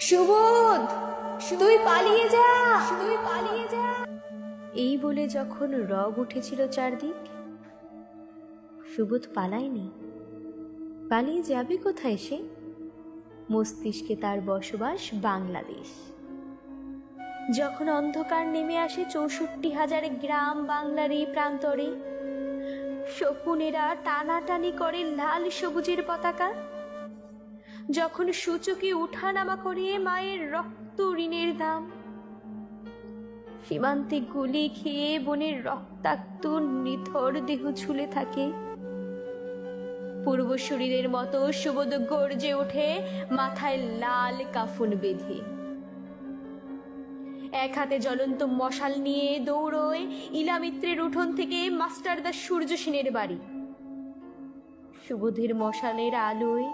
সুবোধ, তুই পালিয়ে যা, তুই পালিয়ে যা। এই বলে যখন রব উঠেছিল চারদিক, সুবোধ পালায়নি। পালিয়ে যাবে কোথায় সে? মস্তিষ্কে তার বসবাস বাংলাদেশ। যখন অন্ধকার নেমে আসে ৬৪,০০০ গ্রাম বাংলার এই প্রান্তরে, শকুনেরা টানাটানি করে লাল সবুজের পতাকা। যখন সূচকে উঠানামা করে মায়ের রক্ত ঋণের দাম, সীমান্তে গুলি খেয়ে বোনের রক্তাক্ত নিথর দেহ ঝুলে থাকে। পূর্বশরীরের মতো সুবোধ গর্জে ওঠে, মাথায় লাল কাফন বেঁধে। এক হাতে জ্বলন্ত মশাল নিয়ে দৌড়য় ইলামিত্রের উঠোন থেকে মাস্টারদা সূর্য সেনের বাড়ি। সুবোধের মশালের আলোয়